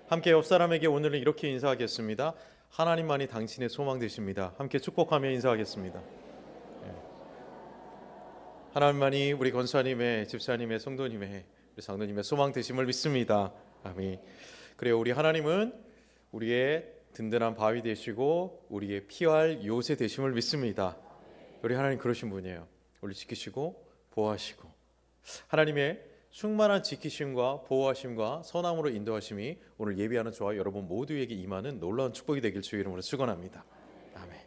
함께 옆 사람에게 오늘은 이렇게 인사하겠습니다. 하나님만이 당신의 소망 되십니다. 함께 축복하며 인사하겠습니다. 하나님만이 우리 권사님의, 집사님의, 성도님의, 우리 장로님의 소망 되심을 믿습니다. 아멘. 그래요, 우리 하나님은 우리의 든든한 바위 되시고 우리의 피할 요새 되심을 믿습니다. 우리 하나님 그러신 분이에요. 우리 지키시고 보호하시고 하나님의 충만한 지키심과 보호하심과 선함으로 인도하심이 오늘 예배하는 저와 여러분 모두에게 임하는 놀라운 축복이 되길 주의 이름으로 축원합니다. 아멘.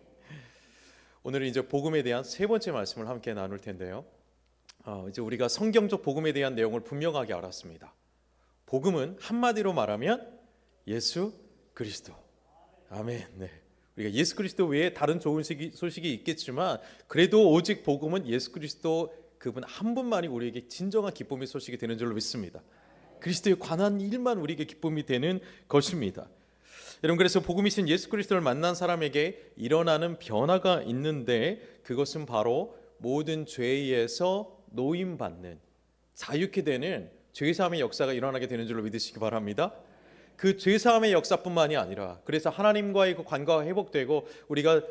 오늘은 이제 복음에 대한 세 번째 말씀을 함께 나눌 텐데요. 이제 우리가 성경적 복음에 대한 내용을 분명하게 알았습니다. 복음은 한마디로 말하면 예수 그리스도. 아멘. 네. 우리가 예수 그리스도 외에 다른 좋은 소식이 있겠지만 그래도 오직 복음은 예수 그리스도 그분 한 분만이 우리에게 진정한 기쁨의 소식이 되는 줄로 믿습니다. 그리스도에 관한 일만 우리에게 기쁨이 되는 것입니다. 여러분, 그래서 복음이신 예수 그리스도를 만난 사람에게 일어나는 변화가 있는데 그것은 바로 모든 죄에서 노임받는, 자유케 되는 죄사함의 역사가 일어나게 되는 줄로 믿으시기 바랍니다. 그 죄사함의 역사뿐만이 아니라 그래서 하나님과의 그 관계가 회복되고 우리가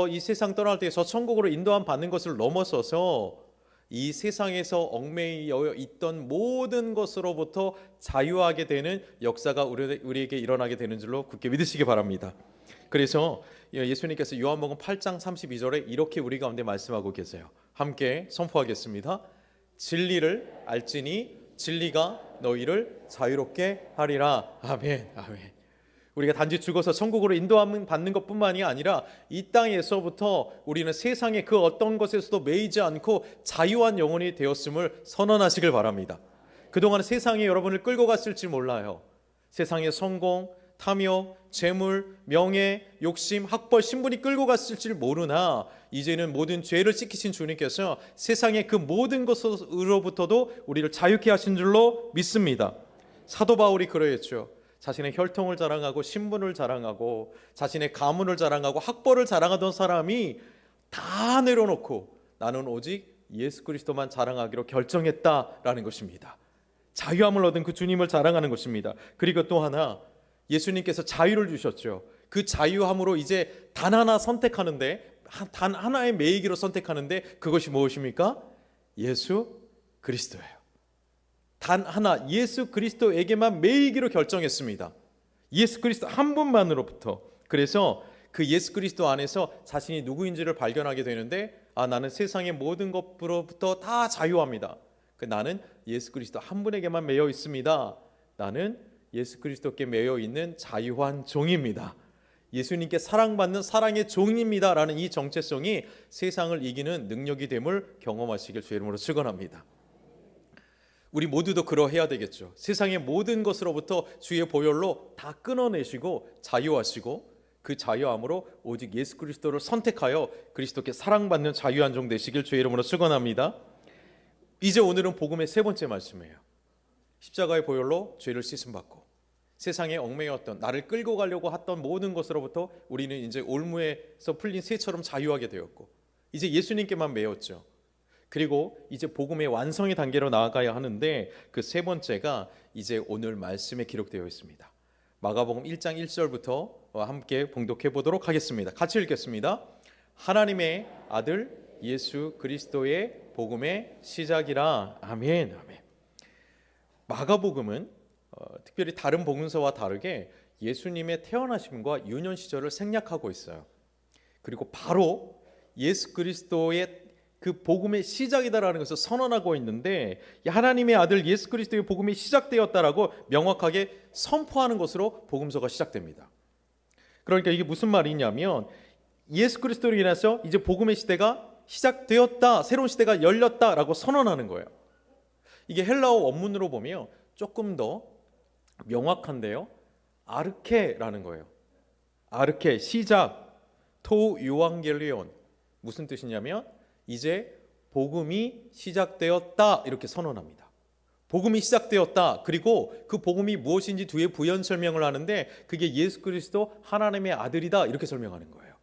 이 세상 떠날 때 저 천국으로 인도함 받는 것을 넘어서서 이 세상에서 얽매여 있던 모든 것으로부터 자유하게 되는 역사가 우리에게 일어나게 되는 줄로 굳게 믿으시기 바랍니다. 그래서 예수님께서 요한복음 8장 32절에 이렇게 우리 가운데 말씀하고 계세요. 함께 선포하겠습니다. 진리를 알지니 진리가 너희를 자유롭게 하리라. 아멘. 아멘. 우리가 단지 죽어서 천국으로 인도함 받는 것뿐만이 아니라 이 땅에서부터 우리는 세상의 그 어떤 것에서도 매이지 않고 자유한 영혼이 되었음을 선언하시길 바랍니다. 그동안 세상이 여러분을 끌고 갔을지 몰라요. 세상의 성공, 탐욕, 재물, 명예, 욕심, 학벌, 신분이 끌고 갔을지 모르나 이제는 모든 죄를 씻기신 주님께서 세상의 그 모든 것으로부터도 우리를 자유케 하신 줄로 믿습니다. 사도 바울이 그러했죠. 자신의 혈통을 자랑하고 신분을 자랑하고 자신의 가문을 자랑하고 학벌을 자랑하던 사람이 다 내려놓고 나는 오직 예수 그리스도만 자랑하기로 결정했다라는 것입니다. 자유함을 얻은 그 주님을 자랑하는 것입니다. 그리고 또 하나, 예수님께서 자유를 주셨죠. 그 자유함으로 이제 단 하나 선택하는데, 단 하나의 매이기로 선택하는데 그것이 무엇입니까? 예수 그리스도예요. 단 하나, 예수 그리스도에게만 매이기로 결정했습니다. 예수 그리스도 한 분만으로부터. 그래서 그 예수 그리스도 안에서 자신이 누구인지를 발견하게 되는데 나는 세상의 모든 것으로부터 다 자유합니다. 나는 예수 그리스도 한 분에게만 매여 있습니다. 나는 예수 그리스도께 매여 있는 자유한 종입니다. 예수님께 사랑받는 사랑의 종입니다. 라는 이 정체성이 세상을 이기는 능력이 됨을 경험하시길 주의 이름으로 축원합니다. 우리 모두도 그러해야 되겠죠. 세상의 모든 것으로부터 주의 보혈로 다 끊어내시고 자유하시고 그 자유함으로 오직 예수 그리스도를 선택하여 그리스도께 사랑받는 자유한 종 되시길 주의 이름으로 축원합니다. 이제 오늘은 복음의 세 번째 말씀이에요. 십자가의 보혈로 죄를 씻음받고 세상에 얽매였던 나를 끌고 가려고 했던 모든 것으로부터 우리는 이제 올무에서 풀린 새처럼 자유하게 되었고 이제 예수님께만 매였죠. 그리고 이제 복음의 완성의 단계로 나아가야 하는데 그 세 번째가 이제 오늘 말씀에 기록되어 있습니다. 마가복음 1장 1절부터 함께 봉독해 보도록 하겠습니다. 같이 읽겠습니다. 하나님의 아들 예수 그리스도의 복음의 시작이라. 아멘. 아멘. 마가복음은 특별히 다른 복음서와 다르게 예수님의 태어나심과 유년 시절을 생략하고 있어요. 그리고 바로 예수 그리스도의 그 복음의 시작이다라는 것을 선언하고 있는데 하나님의 아들 예수 그리스도의 복음이 시작되었다라고 명확하게 선포하는 것으로 복음서가 시작됩니다. 그러니까 이게 무슨 말이냐면 예수 그리스도로 인해서 이제 복음의 시대가 시작되었다, 새로운 시대가 열렸다라고 선언하는 거예요. 이게 헬라어 원문으로 보면 조금 더 명확한데요. 아르케라는 거예요. 아르케, 시작, 토 유앙겔리온. 무슨 뜻이냐면 이제 복음이 시작되었다 이렇게 선언합니다. 복음이 시작되었다. 그리고 그 복음이 무엇인지 뒤에 부연 설명을 하는데 그게 예수 그리스도 하나님의 아들이다 이렇게 설명하는 거예요.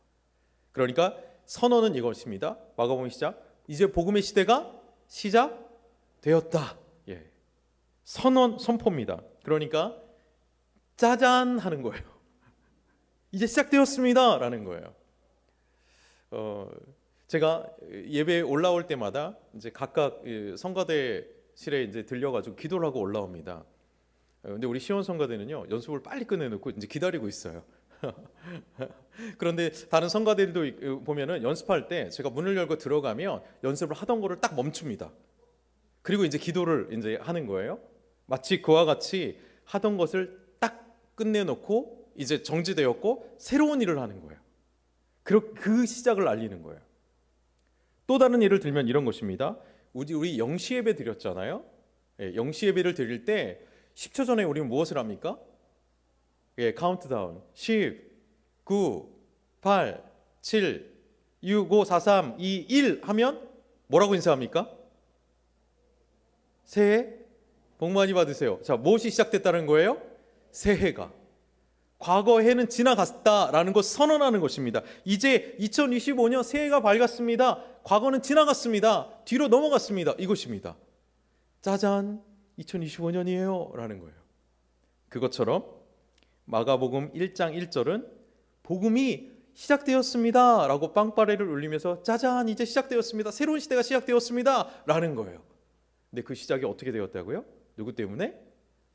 그러니까 선언은 이것입니다. 마가복음 시작. 이제 복음의 시대가 시작되었다. 선언, 선포입니다. 그러니까 짜잔 하는 거예요. 이제 시작되었습니다 라는 거예요. 제가 예배 올라올 때마다 이제 각각 성가대실에 이제 들려가지고 기도를 하고 올라옵니다. 근데 우리 시원 성가대는요, 연습을 빨리 끝내놓고 이제 기다리고 있어요. 그런데 다른 성가대들도 보면은 연습할 때 제가 문을 열고 들어가면 연습을 하던 거를 딱 멈춥니다. 그리고 이제 기도를 이제 하는 거예요. 마치 그와 같이 하던 것을 딱 끝내놓고 이제 정지되었고 새로운 일을 하는 거예요. 그 시작을 알리는 거예요. 또 다른 예를 들면 이런 것입니다. 우리 영시 예배 드렸잖아요. 영시 예배를 드릴 때 10초 전에 우리는 무엇을 합니까? 카운트다운 10, 9, 8, 7, 6, 5, 4, 3, 2, 1 하면 뭐라고 인사합니까? 새해 복 많이 받으세요. 자, 무엇이 시작됐다는 거예요? 새해가. 과거해는 지나갔다라는 것 선언하는 것입니다. 이제 2025년 새해가 밝았습니다. 과거는 지나갔습니다. 뒤로 넘어갔습니다. 이것입니다. 짜잔, 2025년이에요 라는 거예요. 그것처럼 마가복음 1장 1절은 복음이 시작되었습니다 라고 빵빠레를 울리면서 짜잔, 이제 시작되었습니다. 새로운 시대가 시작되었습니다 라는 거예요. 근데 그 시작이 어떻게 되었다고요? 누구 때문에?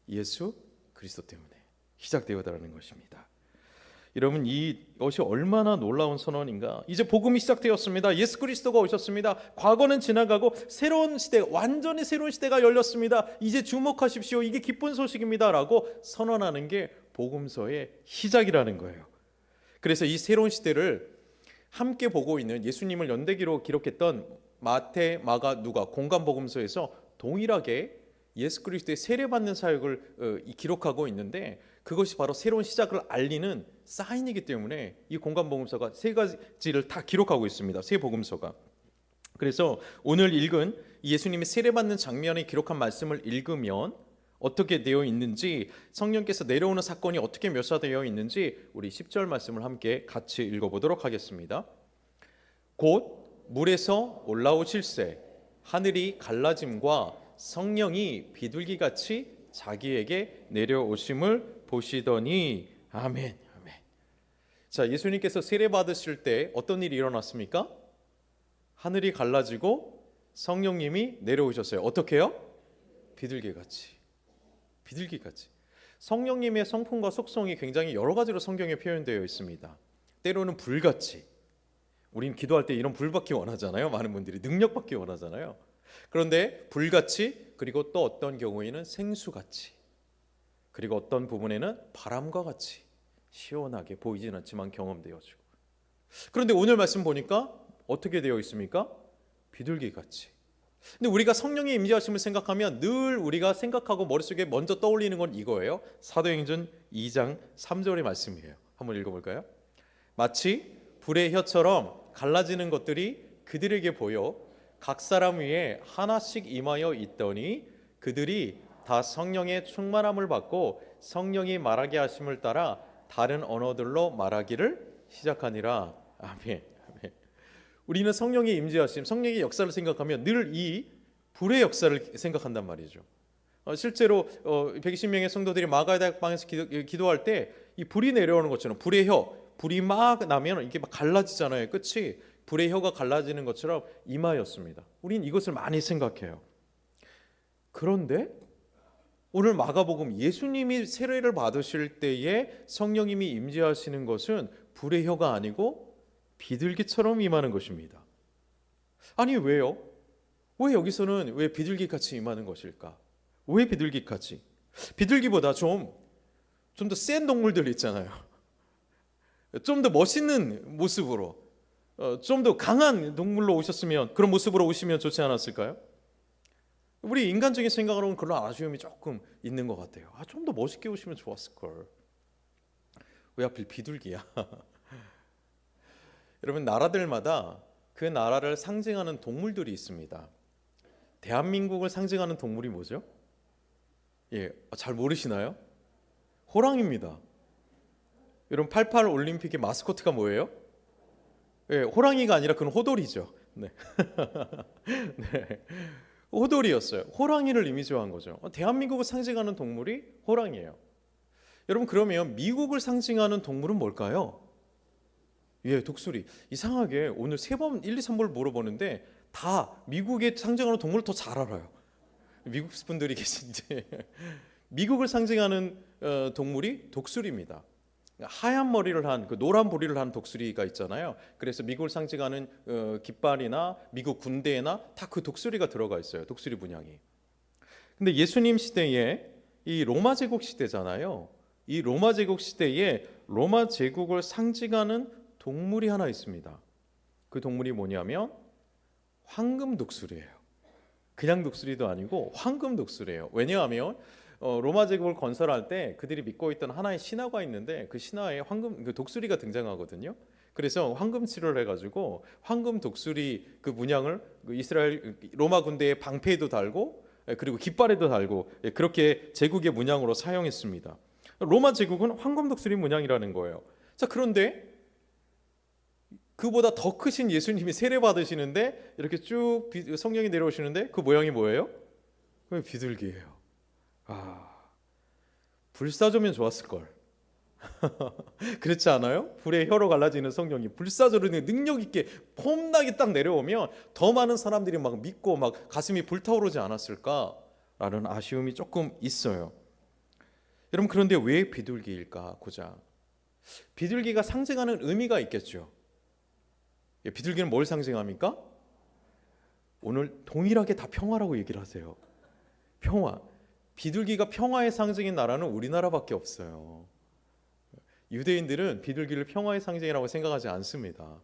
예수 그리스도 때문에 시작되었다는 것입니다. 여러분, 이것이 얼마나 놀라운 선언인가. 이제 복음이 시작되었습니다. 예수 그리스도가 오셨습니다. 과거는 지나가고 새로운 시대, 완전히 새로운 시대가 열렸습니다. 이제 주목하십시오. 이게 기쁜 소식입니다 라고 선언하는 게 복음서의 시작이라는 거예요. 그래서 이 새로운 시대를 함께 보고 있는 예수님을 연대기로 기록했던 마태, 마가, 누가 공간복음서에서 동일하게 예수 그리스도의 세례받는 사역을 기록하고 있는데, 그것이 바로 새로운 시작을 알리는 사인이기 때문에 이 공간복음서가 세 가지를 다 기록하고 있습니다. 세 복음서가. 그래서 오늘 읽은 예수님이 세례받는 장면에 기록한 말씀을 읽으면 어떻게 되어 있는지, 성령께서 내려오는 사건이 어떻게 묘사되어 있는지 우리 10절 말씀을 함께 같이 읽어보도록 하겠습니다. 곧 물에서 올라오실새 하늘이 갈라짐과 성령이 비둘기같이 자기에게 내려오심을 보시더니. 아멘. 아멘. 자, 예수님께서 세례 받으실 때 어떤 일이 일어났습니까? 하늘이 갈라지고 성령님이 내려오셨어요. 어떻게요? 비둘기같이. 비둘기같이. 성령님의 성품과 속성이 굉장히 여러 가지로 성경에 표현되어 있습니다. 때로는 불같이. 우린 기도할 때 이런 불받기 원하잖아요. 많은 분들이 능력받기 원하잖아요. 그런데 불같이, 그리고 또 어떤 경우에는 생수같이, 그리고 어떤 부분에는 바람과 같이 시원하게 보이진 않지만 경험되어지고. 그런데 오늘 말씀 보니까 어떻게 되어 있습니까? 비둘기같이. 근데 우리가 성령의 임재하심을 생각하면 늘 우리가 생각하고 머릿속에 먼저 떠올리는 건 이거예요. 사도행전 2장 3절의 말씀이에요. 한번 읽어볼까요? 마치 불의 혀처럼 갈라지는 것들이 그들에게 보여 각 사람 위에 하나씩 임하여 있더니 그들이 다 성령의 충만함을 받고 성령이 말하게 하심을 따라 다른 언어들로 말하기를 시작하니라. 아멘. 아멘. 우리는 성령의 임재하심, 성령의 역사를 생각하면 늘 이 불의 역사를 생각한단 말이죠. 실제로 120명의 성도들이 마가다락방에서 기도할 때 이 불이 내려오는 것처럼, 불의 혀, 불이 막 나면 이게 막 갈라지잖아요. 끝이 불의 혀가 갈라지는 것처럼 임하였습니다. 우린 이것을 많이 생각해요. 그런데 오늘 마가복음 예수님이 세례를 받으실 때에 성령님이 임재하시는 것은 불의 혀가 아니고 비둘기처럼 임하는 것입니다. 아니 왜요? 왜 여기서는 왜 비둘기같이 임하는 것일까? 왜 비둘기같이? 비둘기보다 좀 더 센 동물들 있잖아요. 좀 더 멋있는 모습으로, 좀 더 강한 동물로 오셨으면, 그런 모습으로 오시면 좋지 않았을까요? 우리 인간적인 생각으로는 그런 아쉬움이 조금 있는 것 같아요. 좀 더 멋있게 오시면 좋았을걸. 왜 하필 비둘기야? 여러분, 나라들마다 그 나라를 상징하는 동물들이 있습니다. 대한민국을 상징하는 동물이 뭐죠? 잘 모르시나요? 호랑이입니다. 여러분, 88 올림픽의 마스코트가 뭐예요? 호랑이가 아니라 그건 호돌이죠. 네. 네. 호돌이였어요. 호랑이를 이미지화한 거죠. 대한민국을 상징하는 동물이 호랑이에요. 여러분, 그러면 미국을 상징하는 동물은 뭘까요? 예, 독수리. 이상하게 오늘 1, 2, 3번 물어보는데 다 미국의 상징하는 동물을 더 잘 알아요. 미국 분들이 계신지. 미국을 상징하는 동물이 독수리입니다. 하얀 머리를 한, 그 노란 부리를 한 독수리가 있잖아요. 그래서 미국을 상징하는 깃발이나 미국 군대나 다 그 독수리가 들어가 있어요. 독수리 문양이. 근데 예수님 시대에 이 로마 제국 시대잖아요. 이 로마 제국 시대에 로마 제국을 상징하는 동물이 하나 있습니다. 그 동물이 뭐냐면 황금 독수리예요. 그냥 독수리도 아니고 황금 독수리예요. 왜냐하면 로마 제국을 건설할 때 그들이 믿고 있던 하나의 신화가 있는데 그 신화에 황금 그 독수리가 등장하거든요. 그래서 황금칠을 해가지고 황금 독수리 그 문양을 이스라엘 로마 군대의 방패에도 달고 그리고 깃발에도 달고 그렇게 제국의 문양으로 사용했습니다. 로마 제국은 황금 독수리 문양이라는 거예요. 자, 그런데 그보다 더 크신 예수님이 세례 받으시는데 이렇게 쭉 성령이 내려오시는데 그 모양이 뭐예요? 비둘기예요. 불 쏴주면 좋았을 걸. 그렇지 않아요? 불에 혀로 갈라지는 성령이 불 쏴주는 능력 있게 폼나게 딱 내려오면 더 많은 사람들이 막 믿고 막 가슴이 불타오르지 않았을까라는 아쉬움이 조금 있어요. 여러분, 그런데 왜 비둘기일까? 고작 비둘기가 상징하는 의미가 있겠죠. 비둘기는 뭘 상징합니까? 오늘 동일하게 다 평화라고 얘기를 하세요. 평화. 비둘기가 평화의 상징인 나라는 우리나라밖에 없어요. 유대인들은 비둘기를 평화의 상징이라고 생각하지 않습니다.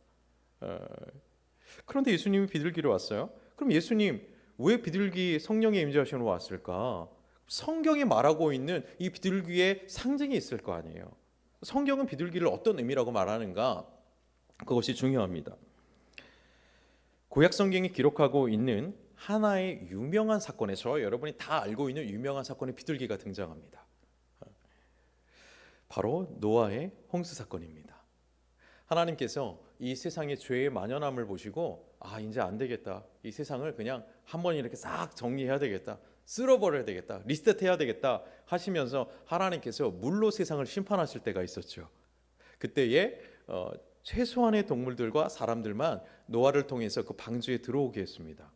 그런데 예수님이 비둘기로 왔어요. 그럼 예수님 왜 비둘기 성령의 임재하시러 왔을까? 성경이 말하고 있는 이 비둘기의 상징이 있을 거 아니에요. 성경은 비둘기를 어떤 의미라고 말하는가? 그것이 중요합니다. 구약 성경이 기록하고 있는 하나의 유명한 사건에서 여러분이 다 알고 있는 유명한 사건의 비둘기가 등장합니다. 바로 노아의 홍수 사건입니다. 하나님께서 이 세상의 죄의 만연함을 보시고 이제 안 되겠다. 이 세상을 그냥 한번 이렇게 싹 정리해야 되겠다. 쓸어버려야 되겠다. 리셋해야 되겠다 하시면서 하나님께서 물로 세상을 심판하실 때가 있었죠. 그때에 최소한의 동물들과 사람들만 노아를 통해서 그 방주에 들어오게 했습니다.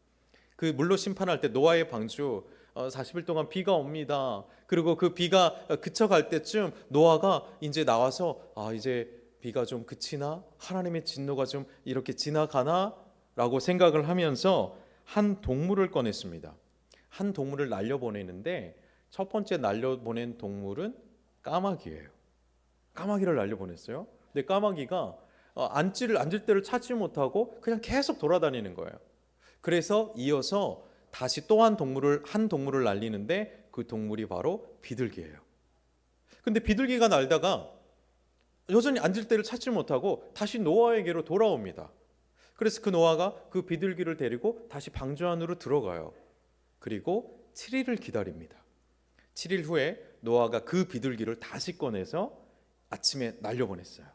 그 물로 심판할 때 노아의 방주 40일 동안 비가 옵니다. 그리고 그 비가 그쳐갈 때쯤 노아가 이제 나와서 이제 비가 좀 그치나? 하나님의 진노가 좀 이렇게 지나가나? 라고 생각을 하면서 한 동물을 꺼냈습니다. 한 동물을 날려보내는데 첫 번째 날려보낸 동물은 까마귀예요. 까마귀를 날려보냈어요. 근데 까마귀가 앉을 때를 찾지 못하고 그냥 계속 돌아다니는 거예요. 그래서 이어서 다시 또 한 동물을 날리는데 그 동물이 바로 비둘기예요. 근데 비둘기가 날다가 여전히 앉을 때를 찾지 못하고 다시 노아에게로 돌아옵니다. 그래서 그 노아가 그 비둘기를 데리고 다시 방주 안으로 들어가요. 그리고 7일을 기다립니다. 7일 후에 노아가 그 비둘기를 다시 꺼내서 아침에 날려보냈어요.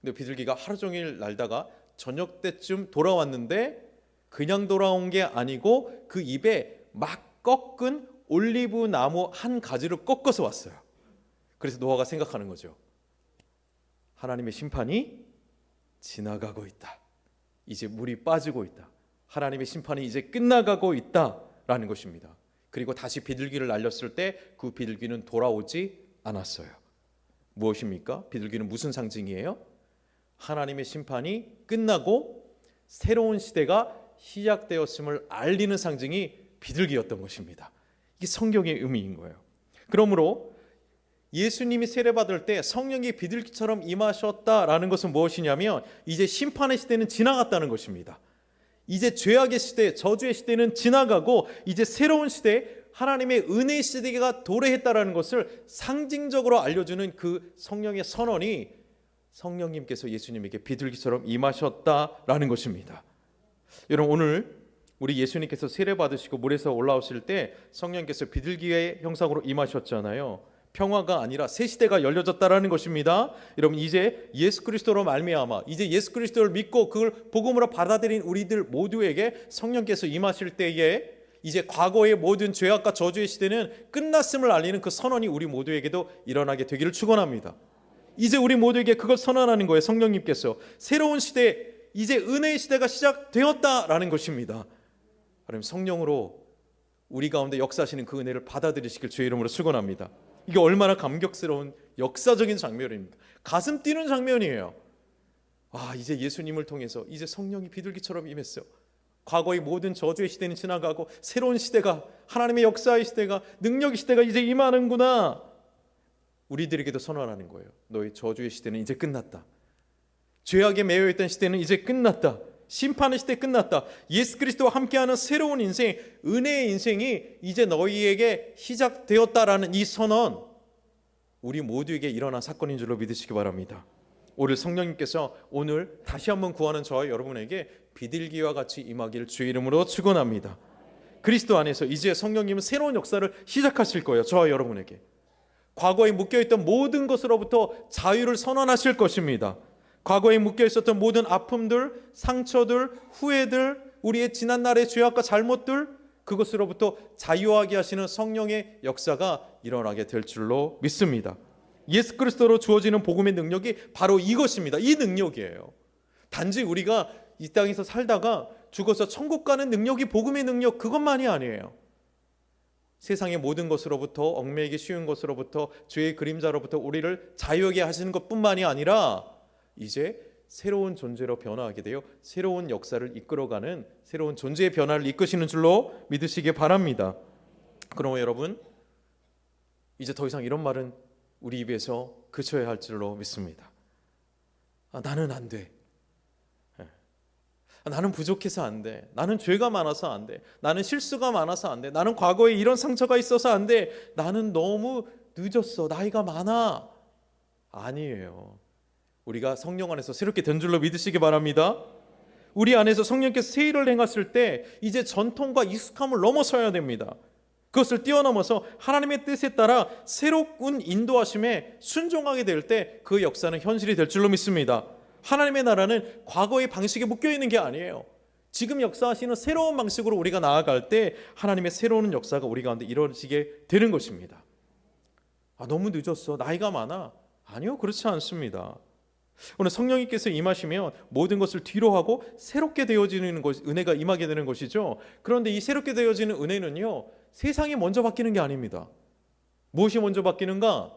근데 비둘기가 하루 종일 날다가 저녁 때쯤 돌아왔는데 그냥 돌아온 게 아니고 그 입에 막 꺾은 올리브 나무 한 가지를 꺾어서 왔어요. 그래서 노아가 생각하는 거죠. 하나님의 심판이 지나가고 있다. 이제 물이 빠지고 있다. 하나님의 심판이 이제 끝나가고 있다라는 것입니다. 그리고 다시 비둘기를 날렸을 때 그 비둘기는 돌아오지 않았어요. 무엇입니까? 비둘기는 무슨 상징이에요? 하나님의 심판이 끝나고 새로운 시대가 시작되었음을 알리는 상징이 비둘기였던 것입니다. 이게 성경의 의미인 거예요. 그러므로 예수님이 세례받을 때 성령이 비둘기처럼 임하셨다라는 것은 무엇이냐면 이제 심판의 시대는 지나갔다는 것입니다. 이제 죄악의 시대, 저주의 시대는 지나가고 이제 새로운 시대, 하나님의 은혜의 시대가 도래했다라는 것을 상징적으로 알려주는 그 성령의 선언이 성령님께서 예수님에게 비둘기처럼 임하셨다라는 것입니다. 여러분, 오늘 우리 예수님께서 세례 받으시고 물에서 올라오실 때 성령께서 비둘기의 형상으로 임하셨잖아요. 평화가 아니라 새 시대가 열려졌다라는 것입니다. 여러분, 이제 예수 그리스도로 말미암아 이제 예수 그리스도를 믿고 그걸 복음으로 받아들인 우리들 모두에게 성령께서 임하실 때에 이제 과거의 모든 죄악과 저주의 시대는 끝났음을 알리는 그 선언이 우리 모두에게도 일어나게 되기를 축원합니다. 이제 우리 모두에게 그걸 선언하는 거예요. 성령님께서 새로운 시대, 이제 은혜의 시대가 시작되었다라는 것입니다. 하나님 성령으로 우리 가운데 역사하시는 그 은혜를 받아들이시길 주의 이름으로 축원합니다. 이게 얼마나 감격스러운 역사적인 장면입니까? 가슴 뛰는 장면이에요. 이제 예수님을 통해서 이제 성령이 비둘기처럼 임했어요. 과거의 모든 저주의 시대는 지나가고 새로운 시대가, 하나님의 역사의 시대가, 능력의 시대가 이제 임하는구나. 우리들에게도 선언하는 거예요. 너희 저주의 시대는 이제 끝났다. 죄악에 매여있던 시대는 이제 끝났다. 심판의 시대 끝났다. 예수 그리스도와 함께하는 새로운 인생, 은혜의 인생이 이제 너희에게 시작되었다라는 이 선언, 우리 모두에게 일어난 사건인 줄로 믿으시기 바랍니다. 오늘 성령님께서 오늘 다시 한번 구하는 저와 여러분에게 비둘기와 같이 임하기를 주의 이름으로 축원합니다. 그리스도 안에서 이제 성령님은 새로운 역사를 시작하실 거예요. 저와 여러분에게 과거에 묶여있던 모든 것으로부터 자유를 선언하실 것입니다. 과거에 묶여있었던 모든 아픔들, 상처들, 후회들, 우리의 지난날의 죄악과 잘못들, 그것으로부터 자유하게 하시는 성령의 역사가 일어나게 될 줄로 믿습니다. 예수 그리스도로 주어지는 복음의 능력이 바로 이것입니다. 이 능력이에요. 단지 우리가 이 땅에서 살다가 죽어서 천국 가는 능력이 복음의 능력, 그것만이 아니에요. 세상의 모든 것으로부터, 얽매이기 쉬운 것으로부터, 죄의 그림자로부터 우리를 자유하게 하시는 것뿐만이 아니라 이제 새로운 존재로 변화하게 되어 새로운 역사를 이끌어가는 새로운 존재의 변화를 이끄시는 줄로 믿으시기 바랍니다. 그럼 여러분, 이제 더 이상 이런 말은 우리 입에서 그쳐야 할 줄로 믿습니다. 나는 안 돼. 나는 부족해서 안 돼. 나는 죄가 많아서 안 돼. 나는 실수가 많아서 안 돼. 나는 과거에 이런 상처가 있어서 안 돼. 나는 너무 늦었어. 나이가 많아. 아니에요. 우리가 성령 안에서 새롭게 된 줄로 믿으시기 바랍니다. 우리 안에서 성령께서 새 일을 행하실 때 이제 전통과 익숙함을 넘어서야 됩니다. 그것을 뛰어넘어서 하나님의 뜻에 따라 새로운 인도하심에 순종하게 될 때 그 역사는 현실이 될 줄로 믿습니다. 하나님의 나라는 과거의 방식에 묶여있는 게 아니에요. 지금 역사하시는 새로운 방식으로 우리가 나아갈 때 하나님의 새로운 역사가 우리 가운데 이루어지게 되는 것입니다. 너무 늦었어. 나이가 많아. 아니요, 그렇지 않습니다. 오늘 성령님께서 임하시면 모든 것을 뒤로 하고 새롭게 되어지는 것, 은혜가 임하게 되는 것이죠. 그런데 이 새롭게 되어지는 은혜는요, 세상이 먼저 바뀌는 게 아닙니다. 무엇이 먼저 바뀌는가?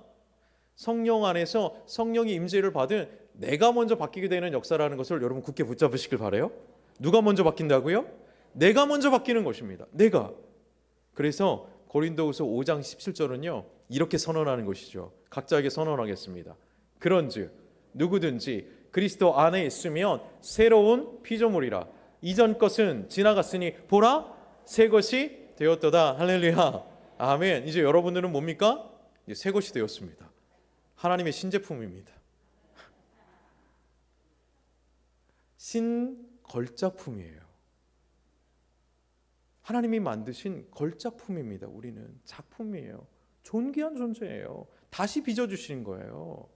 성령 안에서 성령의 임재를 받은 내가 먼저 바뀌게 되는 역사라는 것을 여러분 굳게 붙잡으시길 바라요. 누가 먼저 바뀐다고요? 내가 먼저 바뀌는 것입니다. 내가. 그래서 고린도후서 5장 17절은요 이렇게 선언하는 것이죠. 각자에게 선언하겠습니다. 그런즉 누구든지 그리스도 안에 있으면 새로운 피조물이라. 이전 것은 지나갔으니 보라 새 것이 되었도다. 할렐루야. 아멘. 이제 여러분들은 뭡니까? 이제 새 것이 되었습니다. 하나님의 신제품입니다. 신걸작품이에요. 하나님이 만드신 걸작품입니다. 우리는 작품이에요. 존귀한 존재예요. 다시 빚어주신 거예요.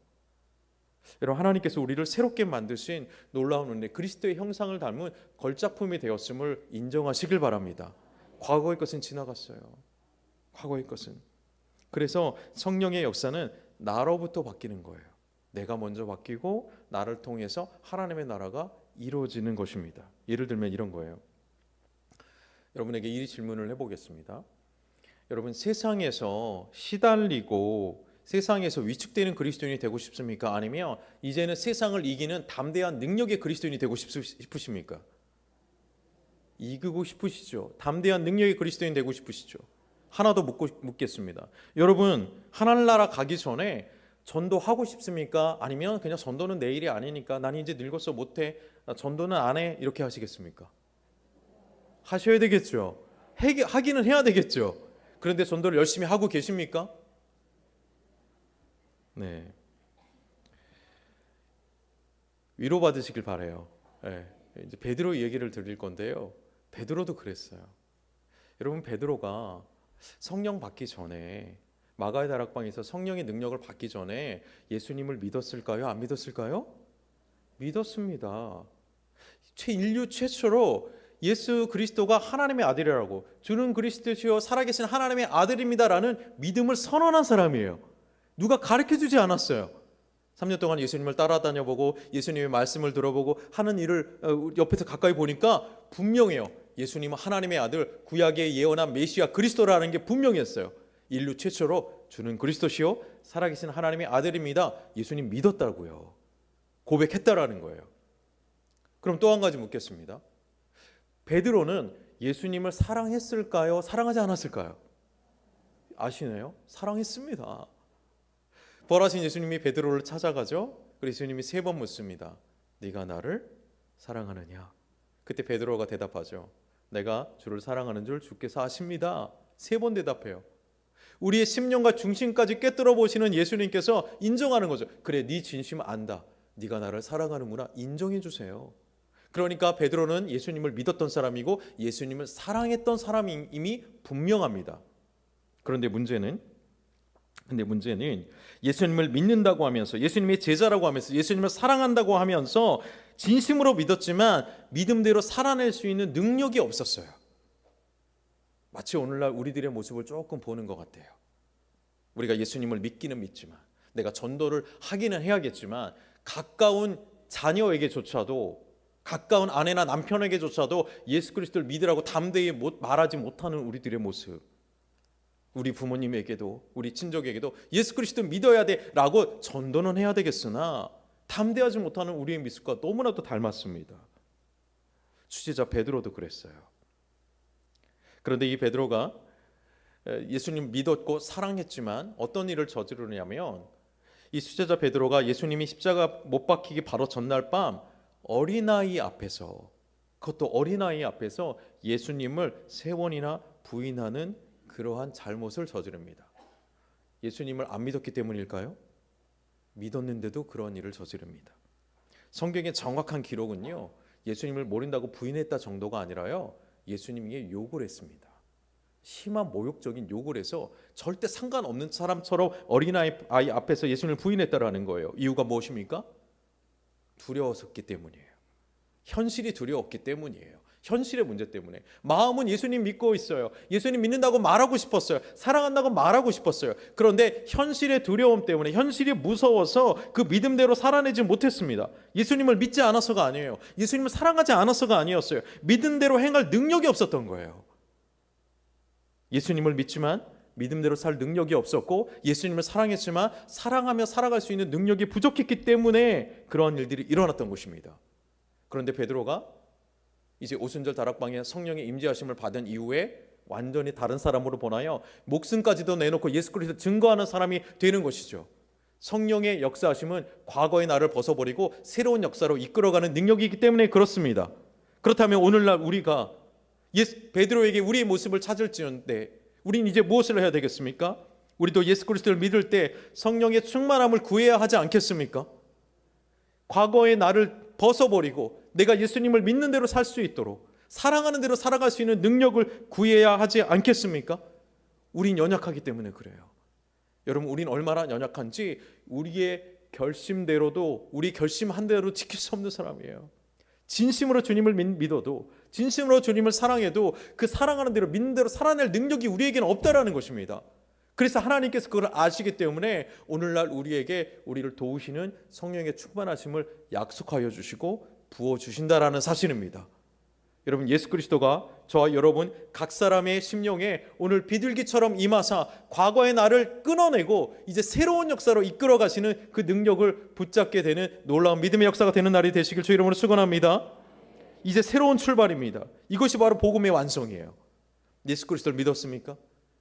여러분, 하나님께서 우리를 새롭게 만드신 놀라운 은혜, 그리스도의 형상을 닮은 걸작품이 되었음을 인정하시길 바랍니다. 과거의 것은 지나갔어요. 과거의 것은. 그래서 성령의 역사는 나로부터 바뀌는 거예요. 내가 먼저 바뀌고 나를 통해서 하나님의 나라가 이루어지는 것입니다. 예를 들면 이런 거예요. 여러분에게 이 질문을 해보겠습니다. 여러분, 세상에서 시달리고 세상에서 위축되는 그리스도인이 되고 싶습니까? 아니면 이제는 세상을 이기는 담대한 능력의 그리스도인이 되고 싶으십니까? 이기고 싶으시죠? 담대한 능력의 그리스도인 되고 싶으시죠? 하나 더 묻겠습니다. 여러분, 하늘나라 가기 전에 전도하고 싶습니까? 아니면 그냥 전도는 내 일이 아니니까 난 이제 늙어서 못해, 나 전도는 안 해, 이렇게 하시겠습니까? 하셔야 되겠죠. 하기는 해야 되겠죠. 그런데 전도를 열심히 하고 계십니까? 네. 위로받으시길 바라요. 네. 이제 베드로 얘기를 드릴 건데요. 베드로도 그랬어요. 여러분, 베드로가 성령 받기 전에 마가의 다락방에서 성령의 능력을 받기 전에 예수님을 믿었을까요? 안 믿었을까요? 믿었습니다. 인류 최초로 예수 그리스도가 하나님의 아들이라고, 주는 그리스도시요 살아계신 하나님의 아들입니다라는 믿음을 선언한 사람이에요. 누가 가르쳐주지 않았어요. 3년 동안 예수님을 따라다녀보고 예수님의 말씀을 들어보고 하는 일을 옆에서 가까이 보니까 분명해요. 예수님은 하나님의 아들, 구약에 예언한 메시아 그리스도라는 게 분명했어요. 인류 최초로 주는 그리스도시요 살아계신 하나님의 아들입니다. 예수님 믿었다고요. 고백했다라는 거예요. 그럼 또 한 가지 묻겠습니다. 베드로는 예수님을 사랑했을까요? 사랑하지 않았을까요? 아시네요? 사랑했습니다. 부활하신 예수님이 베드로를 찾아가죠. 그래서 예수님이 3번 묻습니다. 네가 나를 사랑하느냐? 그때 베드로가 대답하죠. 내가 주를 사랑하는 줄 주께서 아십니다. 3번 대답해요. 우리의 심령과 중심까지 꿰뚫어 보시는 예수님께서 인정하는 거죠. 그래, 네 진심 안다. 네가 나를 사랑하는구나. 인정해 주세요. 그러니까 베드로는 예수님을 믿었던 사람이고 예수님을 사랑했던 사람임이 분명합니다. 그런데 문제는 예수님을 믿는다고 하면서, 예수님의 제자라고 하면서, 예수님을 사랑한다고 하면서 진심으로 믿었지만 믿음대로 살아낼 수 있는 능력이 없었어요. 마치 오늘날 우리들의 모습을 조금 보는 것 같아요. 우리가 예수님을 믿기는 믿지만, 내가 전도를 하기는 해야겠지만, 가까운 자녀에게조차도, 가까운 아내나 남편에게조차도 예수 그리스도를 믿으라고 담대히 말하지 못하는 우리들의 모습, 우리 부모님에게도 우리 친족에게도 예수 그리스도 믿어야 돼라고 전도는 해야 되겠으나 담대하지 못하는 우리의 모습과 너무나도 닮았습니다. 수제자 베드로도 그랬어요. 그런데 이 베드로가 예수님 믿었고 사랑했지만 어떤 일을 저지르냐면, 이 수제자 베드로가 예수님이 십자가 못 박히기 바로 전날 밤 어린아이 앞에서, 그것도 어린아이 앞에서 예수님을 3번이나 부인하는 그러한 잘못을 저지릅니다. 예수님을 안 믿었기 때문일까요? 믿었는데도 그런 일을 저지릅니다. 성경의 정확한 기록은요, 예수님을 모른다고 부인했다 정도가 아니라요, 예수님에게 욕을 했습니다. 심한 모욕적인 욕을 해서 절대 상관없는 사람처럼 어린아이 앞에서 예수님을 부인했다라는 거예요. 이유가 무엇입니까? 두려웠기 때문이에요. 현실이 두려웠기 때문이에요. 현실의 문제 때문에. 마음은 예수님 믿고 있어요. 예수님 믿는다고 말하고 싶었어요. 사랑한다고 말하고 싶었어요. 그런데 현실의 두려움 때문에, 현실이 무서워서 그 믿음대로 살아내지 못했습니다. 예수님을 믿지 않아서가 아니에요. 예수님을 사랑하지 않아서가 아니었어요. 믿음대로 행할 능력이 없었던 거예요. 예수님을 믿지만 믿음대로 살 능력이 없었고, 예수님을 사랑했지만 사랑하며 살아갈 수 있는 능력이 부족했기 때문에 그러한 일들이 일어났던 것입니다. 그런데 베드로가 이제 오순절 다락방에 성령의 임재하심을 받은 이후에 완전히 다른 사람으로 보나요, 목숨까지도 내놓고 예수 그리스도 증거하는 사람이 되는 것이죠. 성령의 역사하심은 과거의 나를 벗어버리고 새로운 역사로 이끌어가는 능력이기 때문에 그렇습니다. 그렇다면 오늘날 우리가 베드로에게 우리의 모습을 찾을지언데 우리는 이제 무엇을 해야 되겠습니까? 우리도 예수 그리스도를 믿을 때 성령의 충만함을 구해야 하지 않겠습니까? 과거의 나를 벗어버리고 내가 예수님을 믿는 대로 살 수 있도록, 사랑하는 대로 살아갈 수 있는 능력을 구해야 하지 않겠습니까? 우린 연약하기 때문에 그래요. 여러분, 우린 얼마나 연약한지 우리의 결심대로도, 우리 결심한 대로 지킬 수 없는 사람이에요. 진심으로 주님을 믿어도, 진심으로 주님을 사랑해도 그 사랑하는 대로 믿는 대로 살아낼 능력이 우리에게는 없다라는 것입니다. 그래서 하나님께서 그걸 아시기 때문에 오늘날 우리에게 우리를 도우시는 성령의 충만하심을 약속하여 주시고 부어주신다라는 사실입니다. 여러분, 예수 그리스도가 저와 여러분 각 사람의 심령에 오늘 비둘기처럼 임하사 과거의 나를 끊어내고 이제 새로운 역사로 이끌어 가시는 그 능력을 붙잡게 되는 놀라운 믿음의 역사가 되는 날이 되시길 주 이름으로 축원합니다. 이제 새로운 출발입니다. 이것이 바로 복음의 완성이에요. 예수 그리스도를 믿었습니까?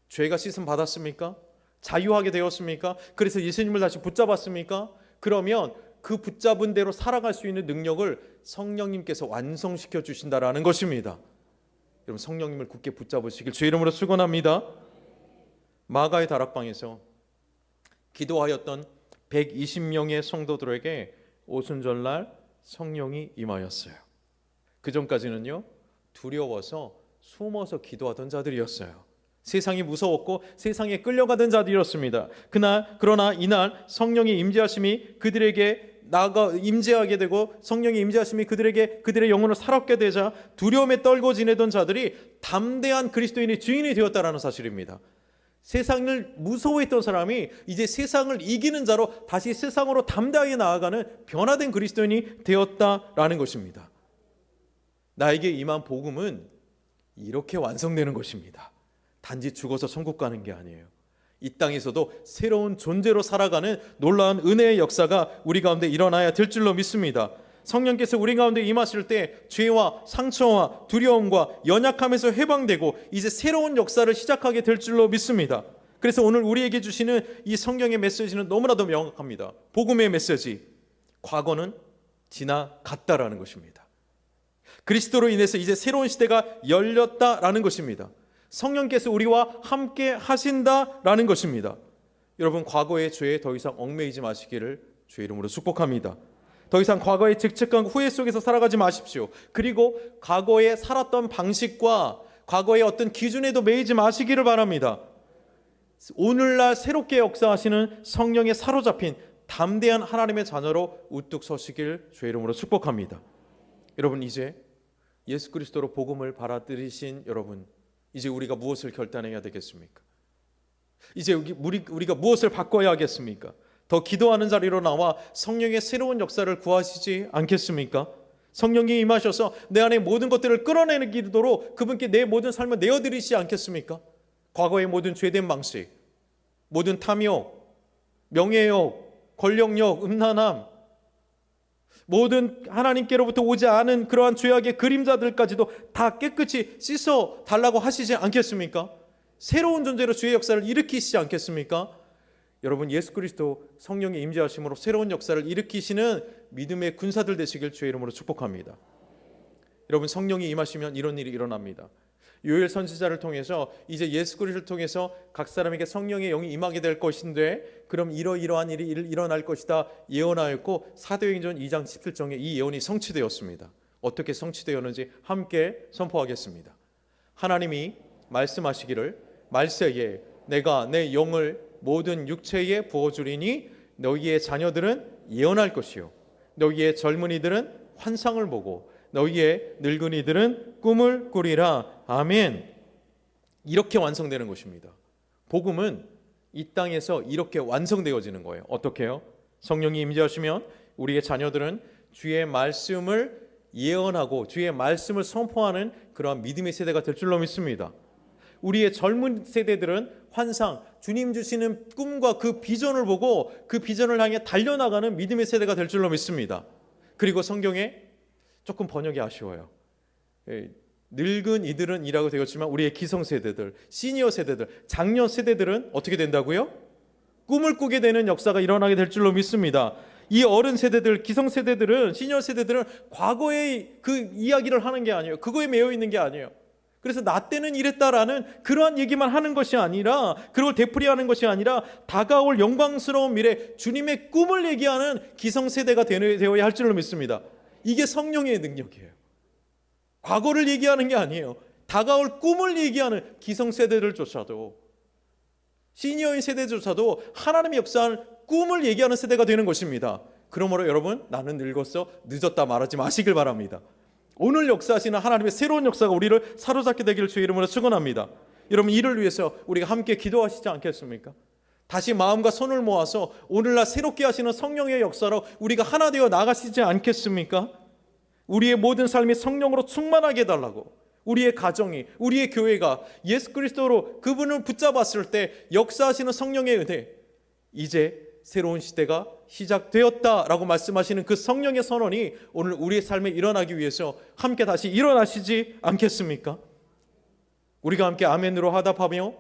죄가 씻음 받았습니까? 자유하게 되었습니까? 그래서 예수님을 다시 붙잡았습니까? 그러면 그 붙잡은 대로 살아갈 수 있는 능력을 성령님께서 완성시켜 주신다라는 것입니다. 여러분, 성령님을 굳게 붙잡으시길 주 이름으로 축원합니다. 마가의 다락방에서 기도하였던 120명의 성도들에게 오순절날 성령이 임하였어요. 그 전까지는요, 두려워서 숨어서 기도하던 자들이었어요. 세상이 무서웠고 세상에 끌려가던 자들이었습니다. 그러나 이날 성령의 임재하심이 그들에게 나가 임재하게 되고 성령의 임재하심이 그들의 영혼을 살았게 되자 두려움에 떨고 지내던 자들이 담대한 그리스도인의 주인이 되었다라는 사실입니다. 세상을 무서워했던 사람이 이제 세상을 이기는 자로 다시 세상으로 담대하게 나아가는 변화된 그리스도인이 되었다라는 것입니다. 나에게 임한 복음은 이렇게 완성되는 것입니다. 단지 죽어서 천국 가는 게 아니에요. 이 땅에서도 새로운 존재로 살아가는 놀라운 은혜의 역사가 우리 가운데 일어나야 될 줄로 믿습니다. 성령께서 우리 가운데 임하실 때 죄와 상처와 두려움과 연약함에서 해방되고 이제 새로운 역사를 시작하게 될 줄로 믿습니다. 그래서 오늘 우리에게 주시는 이 성경의 메시지는 너무나도 명확합니다. 복음의 메시지, 과거는 지나갔다라는 것입니다. 그리스도로 인해서 이제 새로운 시대가 열렸다라는 것입니다. 성령께서 우리와 함께 하신다라는 것입니다. 여러분, 과거의 죄에 더 이상 얽매이지 마시기를 주의 이름으로 축복합니다. 더 이상 과거의 죄책감, 후회 속에서 살아가지 마십시오. 그리고 과거에 살았던 방식과 과거의 어떤 기준에도 매이지 마시기를 바랍니다. 오늘날 새롭게 역사하시는 성령에 사로잡힌 담대한 하나님의 자녀로 우뚝 서시길 주의 이름으로 축복합니다. 여러분, 이제 예수 그리스도로 복음을 받아들이신 여러분, 이제 우리가 무엇을 결단해야 되겠습니까? 이제 우리가 무엇을 바꿔야 하겠습니까? 더 기도하는 자리로 나와 성령의 새로운 역사를 구하시지 않겠습니까? 성령이 임하셔서 내 안에 모든 것들을 끌어내는 기도로 그분께 내 모든 삶을 내어드리시지 않겠습니까? 과거의 모든 죄된 방식, 모든 탐욕, 명예욕, 권력욕, 음란함, 모든 하나님께로부터 오지 않은 그러한 죄악의 그림자들까지도 다 깨끗이 씻어 달라고 하시지 않겠습니까? 새로운 존재로 주의 역사를 일으키시지 않겠습니까? 여러분, 예수 그리스도 성령의 임재하심으로 새로운 역사를 일으키시는 믿음의 군사들 되시길 주의 이름으로 축복합니다. 여러분, 성령이 임하시면 이런 일이 일어납니다. 요엘 선지자를 통해서 이제 예수 그리스도를 통해서 각 사람에게 성령의 영이 임하게 될 것인데, 그럼 이러이러한 일이 일어날 것이다 예언하였고 사도행전 2장 17절에 이 예언이 성취되었습니다. 어떻게 성취되었는지 함께 선포하겠습니다. 하나님이 말씀하시기를 말세에 내가 내 영을 모든 육체에 부어주리니 너희의 자녀들은 예언할 것이요 너희의 젊은이들은 환상을 보고 너희의 늙은이들은 꿈을 꾸리라. 아멘. 이렇게 완성되는 것입니다. 복음은 이 땅에서 이렇게 완성되어지는 거예요. 어떻게요? 성령이 임재하시면 우리의 자녀들은 주의 말씀을 예언하고 주의 말씀을 선포하는 그러한 믿음의 세대가 될 줄로 믿습니다. 우리의 젊은 세대들은 환상, 주님 주시는 꿈과 그 비전을 보고 그 비전을 향해 달려나가는 믿음의 세대가 될 줄로 믿습니다. 그리고 성경에 조금 번역이 아쉬워요. 늙은 이들은 이라고 되었지만 우리의 기성세대들, 시니어 세대들, 장년 세대들은 어떻게 된다고요? 꿈을 꾸게 되는 역사가 일어나게 될 줄로 믿습니다. 이 어른 세대들, 기성세대들은, 시니어 세대들은 과거의 그 이야기를 하는 게 아니에요. 그거에 매여 있는 게 아니에요. 그래서 나 때는 이랬다라는 그러한 얘기만 하는 것이 아니라, 그걸 되풀이하는 것이 아니라 다가올 영광스러운 미래 주님의 꿈을 얘기하는 기성세대가 되어야 할 줄로 믿습니다. 이게 성령의 능력이에요. 과거를 얘기하는 게 아니에요. 다가올 꿈을 얘기하는 기성세대들조차도, 시니어인 세대조차도 하나님의 역사하는 꿈을 얘기하는 세대가 되는 것입니다. 그러므로 여러분, 나는 늙었어 늦었다 말하지 마시길 바랍니다. 오늘 역사하시는 하나님의 새로운 역사가 우리를 사로잡게 되기를 주의 이름으로 축원합니다. 여러분, 이를 위해서 우리가 함께 기도하시지 않겠습니까? 다시 마음과 손을 모아서 오늘날 새롭게 하시는 성령의 역사로 우리가 하나 되어 나가시지 않겠습니까? 우리의 모든 삶이 성령으로 충만하게 해달라고, 우리의 가정이, 우리의 교회가 예수 그리스도로 그분을 붙잡았을 때 역사하시는 성령의 은혜, 이제 새로운 시대가 시작되었다라고 말씀하시는 그 성령의 선언이 오늘 우리의 삶에 일어나기 위해서 함께 다시 일어나시지 않겠습니까? 우리가 함께 아멘으로 화답하며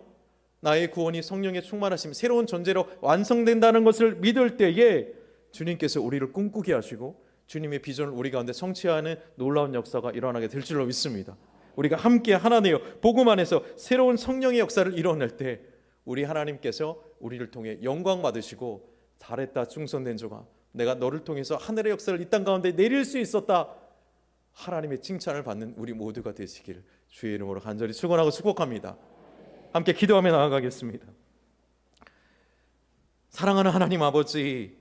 나의 구원이 성령의 충만하심, 새로운 존재로 완성된다는 것을 믿을 때에 주님께서 우리를 꿈꾸게 하시고 주님의 비전을 우리 가운데 성취하는 놀라운 역사가 일어나게 될 줄로 믿습니다. 우리가 함께 하나 되어 복음 안에서 새로운 성령의 역사를 이뤄낼 때 우리 하나님께서 우리를 통해 영광 받으시고, 잘했다 충성된 종아, 내가 너를 통해서 하늘의 역사를 이 땅 가운데 내릴 수 있었다, 하나님의 칭찬을 받는 우리 모두가 되시기를 주의 이름으로 간절히 축원하고 축복합니다. 함께 기도하며 나아가겠습니다. 사랑하는 하나님 아버지,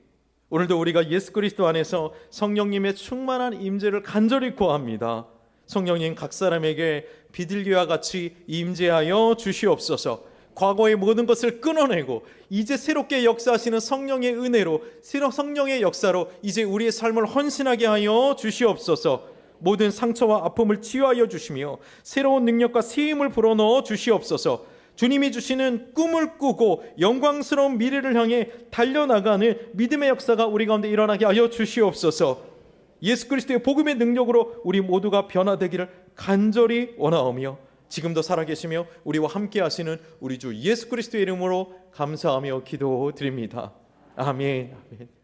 오늘도 우리가 예수 그리스도 안에서 성령님의 충만한 임재를 간절히 구합니다. 성령님 각 사람에게 비둘기와 같이 임재하여 주시옵소서. 과거의 모든 것을 끊어내고 이제 새롭게 역사하시는 성령의 은혜로, 성령의 역사로 이제 우리의 삶을 헌신하게 하여 주시옵소서. 모든 상처와 아픔을 치유하여 주시며 새로운 능력과 새 힘을 불어넣어 주시옵소서. 주님이 주시는 꿈을 꾸고 영광스러운 미래를 향해 달려나가는 믿음의 역사가 우리 가운데 일어나게 하여 주시옵소서. 예수 그리스도의 복음의 능력으로 우리 모두가 변화되기를 간절히 원하오며 지금도 살아계시며 우리와 함께 하시는 우리 주 예수 그리스도의 이름으로 감사하며 기도드립니다. 아멘. 아멘.